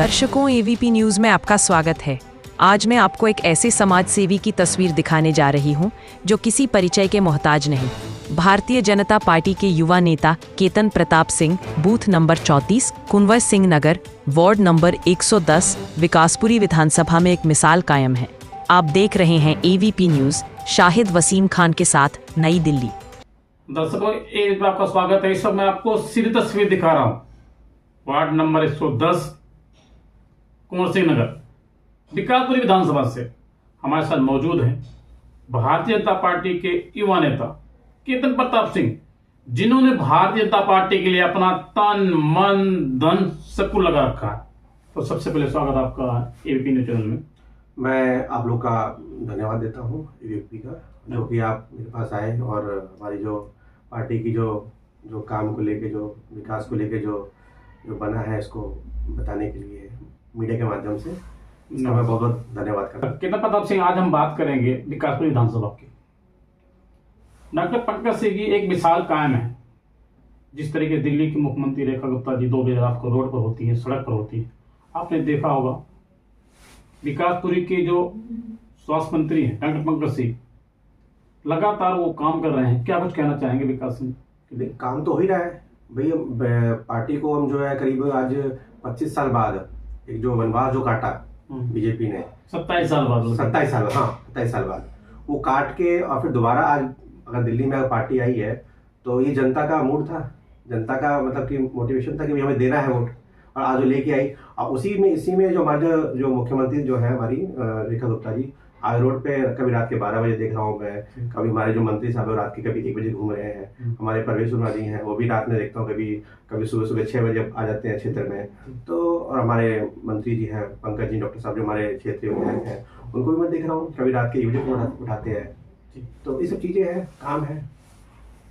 दर्शकों, AVP news में आपका स्वागत है। आज मैं आपको एक ऐसे समाज सेवी की तस्वीर दिखाने जा रही हूं जो किसी परिचय के मोहताज नहीं। भारतीय जनता पार्टी के युवा नेता Ketan Pratap Singh, booth number 34, Kunwar Singh Nagar, ward number 110, Vikaspuri विधानसभा में एक मिसाल कायम है। आप देख रहे हैं एवीपी न्यूज, शाहिद वसीम खान के साथ, नई दिल्ली। दर्शकों, एक बार आपका स्वागत है। इस वक्त मैं आपको सीधी तस्वीर दिखा रहा हूँ। वार्ड नंबर 110, कुंवर सिंह नगर, विकासपुरी विधानसभा से हमारे साथ मौजूद हैं भारतीय जनता पार्टी के युवा नेता केतन प्रताप सिंह, जिन्होंने भारतीय जनता पार्टी के लिए अपना तन मन धन सब कुछ लगा रखा है। तो सबसे पहले स्वागत आपका एबीपी न्यूज चैनल में। मैं आप लोग का धन्यवाद देता हूँ एबीपी का, जो कि आप मेरे पास आए और हमारी जो पार्टी की जो काम को लेके, जो विकास को लेके जो बना है, इसको बताने के लिए मीडिया के माध्यम से इसका मैं बहुत बहुत धन्यवाद करता हूँ। केतन प्रताप सिंह, आज हम बात करेंगे विकासपुरी विधानसभा की। डॉक्टर पंकज सिंह की एक मिसाल कायम है। जिस तरीके दिल्ली की मुख्यमंत्री रेखा गुप्ता जी 2 बजे रात को रोड पर होती है, सड़क पर होती है, आपने देखा होगा। विकासपुरी के जो स्वास्थ्य मंत्री हैं डॉक्टर पंकज सिंह, लगातार वो काम कर रहे हैं। क्या कुछ कहना चाहेंगे विकास सिंह? काम तो हो ही रहा है भाई। पार्टी को हम जो है करीब आज 25 साल बाद एक जो वनवास जो काटा बीजेपी ने, 27 साल बाद, 27 साल बाद वो काट के, और फिर दोबारा आज अगर दिल्ली में पार्टी आई है तो ये जनता का मूड था, जनता का मतलब कि मोटिवेशन था कि भाई हमें देना है वोट, और आज वो लेके आई। और इसी में जो हमारे जो मुख्यमंत्री जो है हमारी रेखा गुप्ता जी, आज रोड पे कभी रात के 12 बजे देख रहा हूँ मैं, कभी हमारे जो मंत्री साहब रात के कभी 1 बजे घूम रहे हैं, हमारे परवेश वर्मा जी हैं, वो भी रात में देखता हूँ, कभी सुबह 6 बजे आ जाते हैं क्षेत्र में। तो और हमारे मंत्री जी हैं पंकज जी, डॉक्टर साहब जो हमारे क्षेत्रीय विधायक हैं, उनको भी मैं देख रहा हूँ कभी रात के 1 बजे उठाते हैं। तो ये सब चीजें हैं, काम है।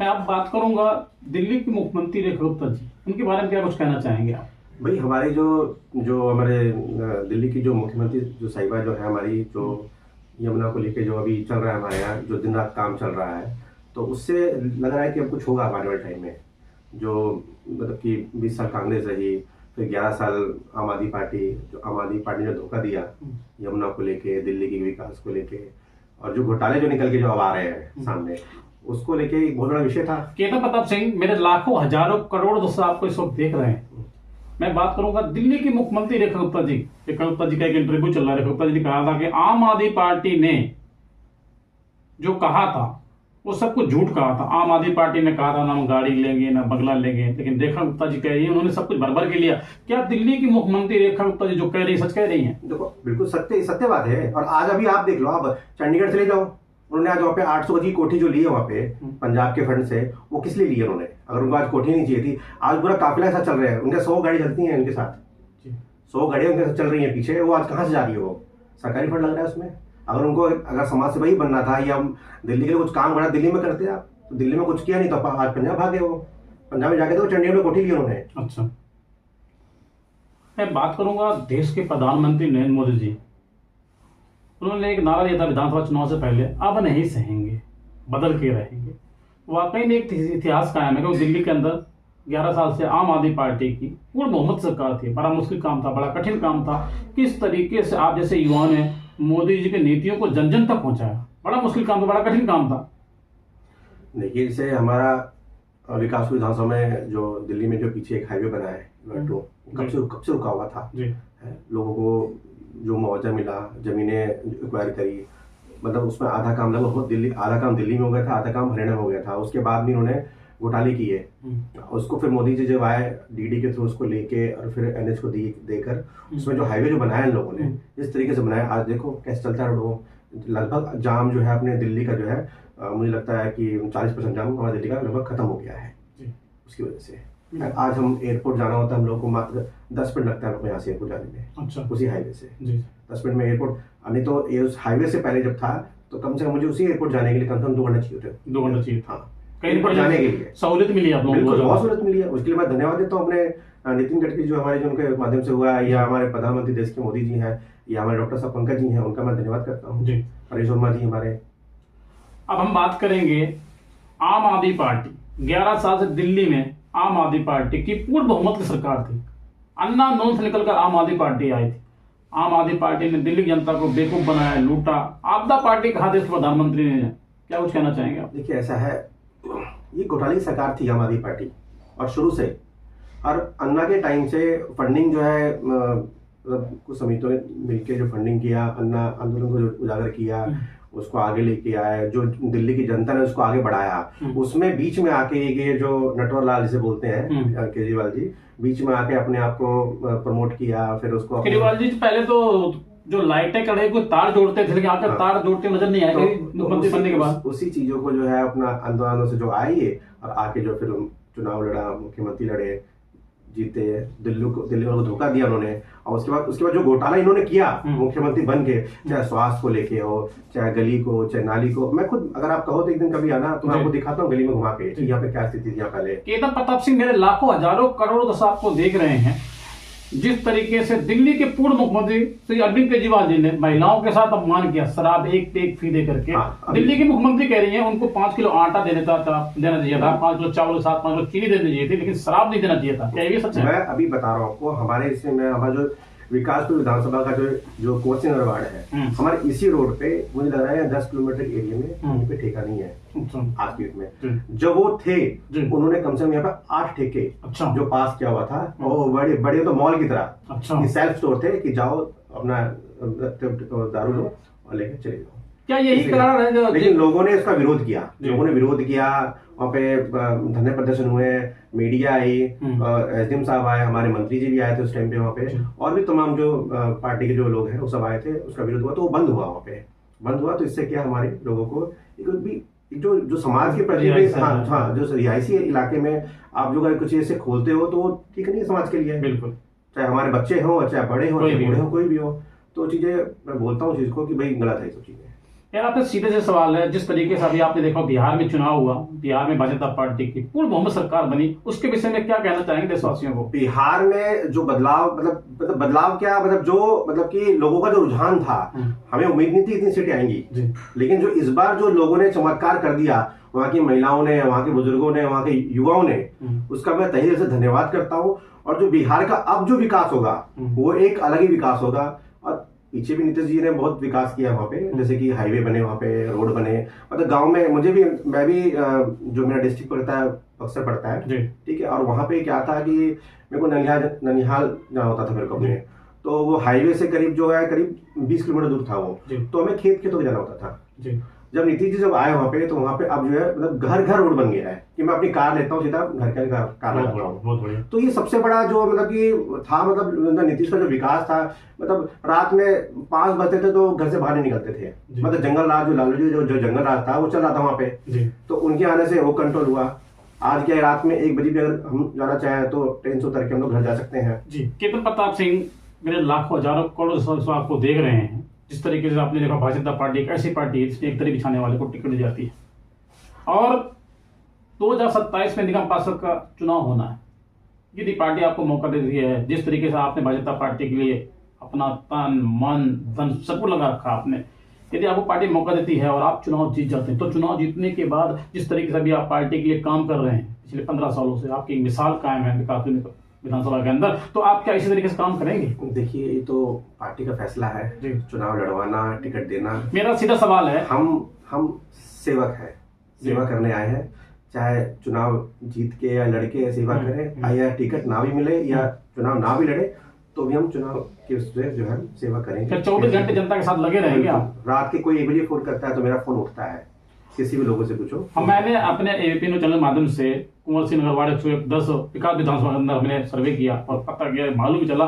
मैं आप बात करूंगा दिल्ली की मुख्यमंत्री रेखा गुप्ता जी, उनके बारे में क्या कुछ कहना चाहेंगे आप? भाई हमारे जो हमारे दिल्ली की जो मुख्यमंत्री जो साहिबा जो है हमारी, जो यमुना को लेके जो अभी चल रहा है हमारे यहाँ, जो दिन रात काम चल रहा है, तो उससे लग रहा है कि अब कुछ होगा आने वाले टाइम में। जो मतलब कि 20 साल कांग्रेस रही, फिर 11 साल आम आदमी पार्टी ने धोखा दिया यमुना को लेके, दिल्ली के विकास को लेके, और जो घोटाले जो निकल के जो अब आ रहे हैं सामने, उसको लेके एक बहुत बड़ा विषय था। केतन प्रताप सिंह, मेरे लाखों हजारों करोड़ दोस्त आपको इस वक्त देख रहे हैं। मैं बात करूंगा दिल्ली की मुख्यमंत्री रेखा गुप्ता जी का एक इंटरव्यू चल रहा है। रेखा गुप्ता जी ने कहा था कि आम आदमी पार्टी ने जो कहा था वो सब कुछ झूठ कहा था। आम आदमी पार्टी ने कहा था ना हम गाड़ी लेंगे ना बंगला लेंगे, लेकिन रेखा गुप्ता जी कह रही है उन्होंने सब कुछ भर के लिया। क्या दिल्ली की मुख्यमंत्री रेखा गुप्ता जी जो कह रही है सच कह रही है? देखो, बिल्कुल सत्य बात है। और आज अभी आप देख लो, आप चंडीगढ़ चले जाओ, उन्होंने आज वहाँ पे 800 गज की कोठी जो ली है वहाँ पे पंजाब के फंड से, वो किस लिए ली है उन्होंने? अगर उनको आज कोठी नहीं चाहिए थी, आज पूरा काफिला ऐसा चल रहा है, उनके 100 गाड़ी चलती हैं उनके साथ, 100 गाड़ियां उनके साथ चल रही हैं पीछे, वो आज कहाँ से जा रही है? वो सरकारी फंड लग रहा है उसमें। अगर समाज सेवा ही बनना था या हम दिल्ली के लिए कुछ काम करना, दिल्ली में करते आप, तो दिल्ली में कुछ किया नहीं तो आज पंजाब भागे। वो पंजाब में जाके तो चंडीगढ़ में कोठी ली उन्होंने। अच्छा, मैं बात करूंगा देश के प्रधानमंत्री नरेंद्र मोदी जी, उन्होंने एक नारा दिया था विधानसभा चुनाव से पहले, अब नहीं सहेंगे, बदल के रहेंगे। वाकई में एक इतिहास कायम है कि दिल्ली के अंदर 11 साल से आम आदमी पार्टी की पूर्ण बहुमत सरकार थी। बड़ा मुश्किल काम था, बड़ा कठिन काम था। किस तरीके से आप जैसे युवाओं ने मोदी जी की नीतियों को जन जन तक पहुंचाया? बड़ा मुश्किल काम था, बड़ा कठिन काम था। देखिए, जैसे हमारा विकासपुरी विधानसभा में जो दिल्ली में जो पीछे एक हाईवे बना है, कब से रुका हुआ था। लोगों को जो मुआवजा मिला, जमीनें एक्वायर करी, मतलब उसमें आधा काम दिल्ली में हो गया था, आधा काम हरियाणा में हो गया था। उसके बाद भी उन्होंने घोटाले किए। उसको फिर मोदी जी जब आए डीडी के थ्रू उसको लेके, और फिर एनएच को देकर उसमें जो हाईवे जो बनाया इन लोगों ने, इस तरीके से बनाया, आज देखो कैसे चलता है रोड। लगभग जाम जो है अपने दिल्ली का जो है, मुझे लगता है कि 40% जाम हमारे दिल्ली का लगभग खत्म हो गया है उसकी वजह से। आज हम एयरपोर्ट जाना होता है, हम लोग को मात्र 10 मिनट लगता है यहाँ से एयरपोर्ट जाने में। अच्छा। उसी हाईवे से 10 मिनट में एयरपोर्ट। नहीं तो उस हाईवे से पहले जब था तो कम से कम मुझे उसी एयरपोर्ट जाने के लिए कम से कम 2 घंटे चाहिए थे। 2 घंटे चाहिए? हाँ, कहीं पर जाने के लिए सहूलियत मिली आप लोगों को? बहुत सहूलियत मिली है। उसके लिए मैं धन्यवाद देता हूँ अपने नितिन गडकरी जो हमारे, जो उनके माध्यम से हुआ है, या हमारे प्रधानमंत्री देश के मोदी जी हैं, या हमारे डॉक्टर साहब पंकज जी हैं, उनका मैं धन्यवाद करता हूँ। परवेश वर्मा जी हमारे। अब हम बात करेंगे आम आदमी पार्टी। 11 साल से दिल्ली में आम आदमी पार्टी की पूर्ण बहुमत की सरकार थी। अन्ना नोन से निकलकर आम आदमी पार्टी आई थी। आम आदमी पार्टी ने दिल्ली की जनता को बेवकूफ बनाया, लूटा। आपदा पार्टी कहा देश के प्रधानमंत्री ने, क्या कुछ कहना चाहेंगे आप? देखिए, ऐसा है, ये घोटाली सरकार थी आम आदमी पार्टी, और शुरू से, और अन्ना के टाइम से फंडिंग जो है, मतलब कुछ समितियों ने मिलकर जो फंडिंग किया, अन्ना आंदोलन को जो उजागर किया, उसको आगे लेके आया, जो दिल्ली की जनता ने उसको आगे बढ़ाया, उसमें बीच में आके ये जो नटवर लाल जिसे बोलते हैं केजरीवाल जी, बीच में आके अपने आप को प्रमोट किया। फिर उसको केजरीवाल जी पहले तो जो लाइटें कड़े को तार जोड़ते थे, लेकिन आकर तार जोड़ते नजर नहीं आए मुख्यमंत्री बनने के बाद। उसी चीजों को जो है अपना आंदोलनों से जो आए और आके जो फिर चुनाव लड़ा, मुख्यमंत्री लड़े, जीते, दिल्ली को धोखा दिया उन्होंने। और उसके बाद जो घोटाला इन्होंने किया मुख्यमंत्री बन के, चाहे स्वास्थ्य को लेके हो, चाहे गली को, चाहे नाली को, मैं खुद, अगर आप कहो तो एक दिन कभी आना तो मैं आपको दिखाता हूँ गली में घुमा के यहाँ पे क्या स्थिति थी यहाँ पहले। केतन प्रताप सिंह मेरे लाखों हजारों करोड़ों दस आपको देख रहे हैं, जिस तरीके से दिल्ली के पूर्व मुख्यमंत्री श्री अरविंद केजरीवाल जी ने महिलाओं के साथ अपमान किया, शराब एक पे एक फ्री दे करके। दिल्ली की मुख्यमंत्री कह रही है उनको 5 किलो आटा देना चाहिए था, 5 किलो चावल के साथ 5 किलो चीनी देनी चाहिए थी, लेकिन शराब नहीं देना चाहिए था। क्या ये सच है? मैं अभी बता रहा हूँ आपको, हमारे इसमें हमारा जो विकासपुर विधानसभा का जो कोचिंग वार्ड है, हमारे इसी रोड पे मुझे लग रहा है 10 किलोमीटर एरिया में कहीं पे ठेका नहीं है आज की डेट में। जब वो थे उन्होंने कम से कम यहाँ पे 8 ठेके जो पास किया हुआ था, और बड़े बड़े तो मॉल की तरह सेल्फ स्टोर थे कि जाओ अपना दारू लो और लेके चले जाओ। क्या यही कारण है जो, लेकिन लोगों ने इसका विरोध किया, वहाँ पे धरने प्रदर्शन हुए, मीडिया आई, एसडीएम साहब आए, हमारे मंत्री जी भी आए थे उस टाइम पे वहाँ पे, और भी तमाम जो पार्टी के जो लोग हैं वो सब आए थे। उसका विरोध हुआ तो वो बंद हुआ, वहाँ पे बंद हुआ। तो इससे क्या हमारे लोगों को जो समाज के प्रति, हाँ, जो रिहायशी इलाके में आप जो कुछ ऐसे खोलते हो तो वो ठीक नहीं है समाज के लिए, बिल्कुल, चाहे हमारे बच्चे हो, चाहे बड़े हो, चाहे बूढ़े हो, कोई भी हो। तो चीजें मैं बोलता हूँ चीज को कि भाई गलत है सब चीजें। यार आपसे सीधे से सवाल है, जिस तरीके से अभी आपने देखा बिहार में चुनाव हुआ, बिहार में भाजपा पार्टी की पूर्ण बहुमत सरकार बनी, उसके विषय में क्या कहना चाहेंगे देशवासियों को? बिहार में जो बदलाव, मतलब बदलाव क्या, मतलब कि लोगों का जो रुझान था, हमें उम्मीद नहीं थी इतनी सीटें आएंगी, लेकिन जो इस बार जो लोगों ने चमत्कार कर दिया, वहाँ की महिलाओं ने, वहाँ के बुजुर्गों ने, वहाँ के युवाओं ने, उसका मैं तहे दिल से धन्यवाद करता हूँ। और जो बिहार का अब जो विकास होगा वो एक अलग ही विकास होगा। और पीछे भी नीतीश जी ने बहुत विकास किया वहाँ पे, जैसे कि हाईवे बने, वहाँ पे रोड बने, मतलब गांव में मैं भी जो मेरा डिस्ट्रिक्ट पड़ता है बक्सर पड़ता है, ठीक है, और वहाँ पे क्या था कि मेरे को ननिहाल जाना होता था मेरे को अपने, तो वो हाईवे से करीब 20 किलोमीटर दूर था वो, तो हमें खेत के जाना होता था। जब नीतीश जी जब आए वहाँ पे, तो वहाँ पे अब जो है मतलब घर घर रोड बन गया है कि मैं अपनी कार लेता हूँ, सीधा घर के कार लगाता हूँ। तो ये सबसे बड़ा जो मतलब कि था, मतलब नीतीश का जो विकास था, मतलब रात में 5 बजते थे तो घर से बाहर नहीं निकलते थे, मतलब जंगल राज, जो लालू जी जो जंगल राज था वो चल रहा था वहाँ पे, तो उनके आने से वो कंट्रोल हुआ। आज क्या रात में 1 बजे भी अगर हम जाना चाहें तो ट्रेन से उतर के हम लोग घर जा सकते हैं। जी, केतन प्रताप सिंह मेरे लाखों हजारों करोड़ों आपको देख रहे हैं, जिस तरीके से आपने देखा भाजपा पार्टी एक ऐसी पार्टी है जिसमें एक तरह बिछाने वाले को टिकट दी जाती है, और 2027 में निगम पार्षद का चुनाव होना है। यदि पार्टी आपको मौका दे रही है, जिस तरीके से आपने भाजपा पार्टी के लिए अपना तन मन धन सब कुछ लगा रखा आपने, यदि आपको पार्टी मौका देती है और आप चुनाव जीत जाते हैं, तो चुनाव जीतने के बाद जिस तरीके से अभी आप पार्टी के लिए काम कर रहे हैं, पिछले 15 सालों से आपकी एक मिसाल कायम है विधानसभा के अंदर, तो आप क्या इसी तरीके से काम करेंगे? देखिए, ये तो पार्टी का फैसला है, चुनाव लड़वाना, टिकट देना। मेरा सीधा सवाल है, हम सेवक है, सेवा करने आए हैं, चाहे चुनाव जीत के या लड़के सेवा करें, या टिकट ना भी मिले या चुनाव ना भी लड़े, तो भी हम चुनाव के उससे जो है सेवा करेंगे। 24 घंटे जनता के साथ लगे रहेंगे आप? रात के कोई 1 बजे फोन करता है तो मेरा फोन उठता है, किसी भी लोगों से पूछो। मैंने अपने एबीपी न्यूज चैनल के माध्यम से कुंवर सिंह नगर वार्ड 110 विकास विधानसभा के अंदर हमने सर्वे किया और पता किया, मालूम चला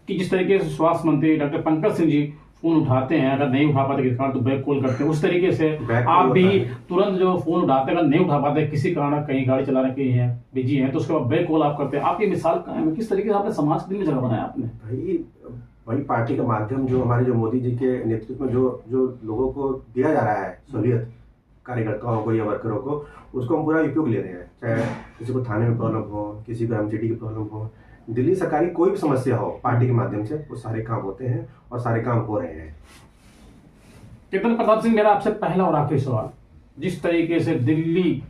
कि जिस तरीके से स्वास्थ्य मंत्री डॉक्टर पंकज सिंह जी फोन उठाते हैं, अगर नहीं उठा पाते किसी कारण तो बैक कॉल करते हैं, उस तरीके से आप भी तुरंत जो फोन उठाते हैं, अगर नहीं उठा पाते किसी कारण कहीं गाड़ी चलाने के हैं, बिजी हैं, तो उसके बाद बैक कॉल आप करते हैं। आपकी मिसाल किस तरीके से आपने समाज के दिल में जगह बनाया आपने? वही पार्टी का माध्यम जो हमारे जो मोदी जी के नेतृत्व में जो लोगों को दिया जा रहा है सहूलियत, कार्यकर्ताओं को या वर्करों को, उसको हम पूरा उपयोग ले रहे हैं। चाहे किसी को थाने में प्रॉब्लम हो, किसी को एमसीडी की प्रॉब्लम हो, दिल्ली सरकार की कोई भी समस्या हो, पार्टी के माध्यम से वो सारे काम होते हैं और सारे काम हो रहे हैं। केतन प्रताप सिंह, मेरा आपसे पहला और आखिरी सवाल, जिस तरीके से दिल्ली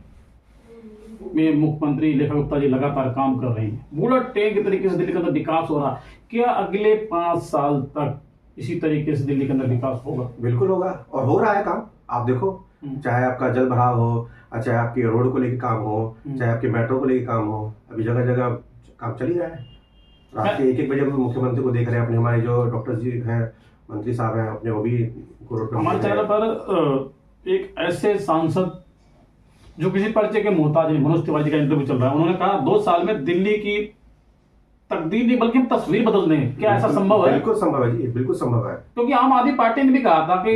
में मुख्यमंत्री रेखा गुप्ता जी लगातार काम कर रही हैं, बुलेट ट्रेन के तरीके से दिल्ली के अंदर विकास हो रहा है। क्या अगले 5 साल तक इसी तरीके से दिल्ली के अंदर विकास होगा? बिल्कुल होगा, और हो रहा है काम। आप देखो, चाहे आपका जल भराव हो, चाहे आपके रोड को लेकर काम हो, चाहे आपके मेट्रो को लेकर काम हो, अभी जगह जगह काम चल ही रहा है। रात के 1-1 बजे मुख्यमंत्री को देख रहे हैं, अपने हमारे जो डॉक्टर जी हैं, मंत्री साहब हैं अपने, वो भी हमारे चैनल पर एक ऐसे सांसद जो किसी परिचय के मोहताज नहीं, मनोज तिवारी का इंटरव्यू चल रहा है। उन्होंने कहा 2 साल में दिल्ली की तकदीर नहीं बल्कि हम तस्वीर बदल देंगे। क्या ऐसा संभव है? बिल्कुल संभव है जी, बिल्कुल संभव है। क्योंकि आम आदमी पार्टी ने भी कहा था कि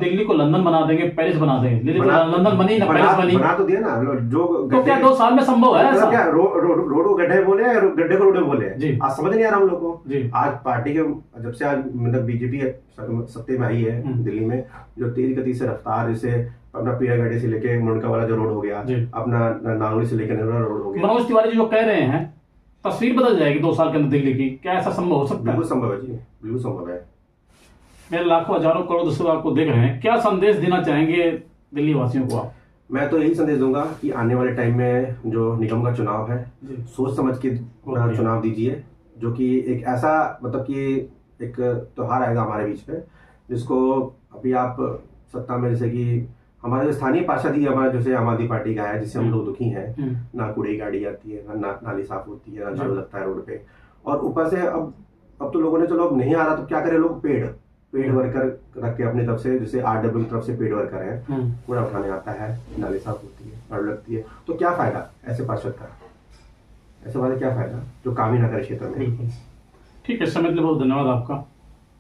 दिल्ली को लंदन बना देंगे, पेरिस बना देंगे। दिल्ली तो लंदन बनी ना, पेरिस बनी, बना तो दिया ना। जो तो क्या 2 साल में संभव है ऐसा? क्या रोड को गड्ढे बोले, गड्ढे को रोड बोले जी। आज समझ नहीं आ रहा हम लोग को। आज पार्टी के जब से आज मतलब बीजेपी सत्ते में आई है दिल्ली में, जो तेज गति से रफ्तार, जैसे अपना पीरागढ़ से लेके मुंडका वाला जो रोड हो गया, अपना नागौरी से लेकर नेहरू रोड हो गया। मनोज तिवारी जी जो कह रहे हैं तस्वीर बदल जाएगी 2 साल के अंदर दिल्ली की, क्या ऐसा संभव हो सकता है? बिल्कुल संभव है जी, बिल्कुल संभव है। मेरे लाखों हजारों करोड़ दर्शक आपको देख रहे हैं, क्या संदेश देना चाहेंगे दिल्ली वासियों को आप? मैं तो यही संदेश दूंगा कि आने वाले टाइम में जो निगम का चुनाव है, सोच समझ के चुनाव दीजिए। जो कि एक ऐसा मतलब कि एक त्योहार आएगा हमारे बीच में, जिसको अभी आप सत्ता में, जैसे कि हमारे जो स्थानीय पार्षद ही हमारा जैसे आम आदमी पार्टी का है, जिससे हम लोग दुखी हैं। ना कूड़े गाड़ी आती है, ना नाली साफ होती है, ना झाड़ू लगता है रोड पे, और ऊपर से अब तो लोगों ने, चलो अब नहीं आ रहा तो क्या करें, लोग पेड वर्कर रख के अपनी तरफ से, जैसे RW की तरफ से पेड वर्कर है, कूड़ा उठाने आता है, नाली साफ होती है, झाड़ू लगती है। तो क्या फायदा ऐसे पार्षद का? ऐसे वाले क्या फायदा जो काम ही ना करे क्षेत्र में। ठीक है, समय के लिए बहुत धन्यवाद आपका।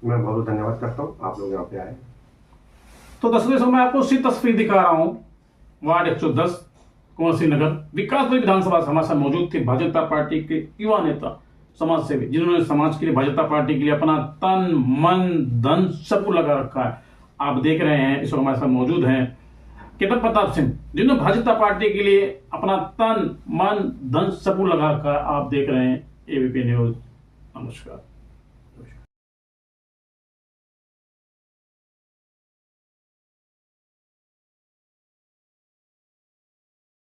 मैं बहुत धन्यवाद करता हूँ आप लोग यहाँ पे आए। तो दर्शकों, मैं आपको उसी तस्वीर दिखा रहा हूं वार्ड 110 कुंवर सिंह नगर विकासपुरी विधानसभा से हमारे साथ मौजूद थे भाजपा पार्टी के युवा नेता, समाज सेवी, जिन्होंने समाज के लिए, भाजपा पार्टी के लिए अपना तन मन धन सब कुछ लगा रखा है। आप देख रहे हैं इस वक्त हमारे साथ मौजूद हैं केतन प्रताप सिंह, जिन्होंने भाजपा पार्टी के लिए अपना तन मन धन सब कुछ लगा रखा है। आप देख रहे हैं ABP न्यूज। नमस्कार।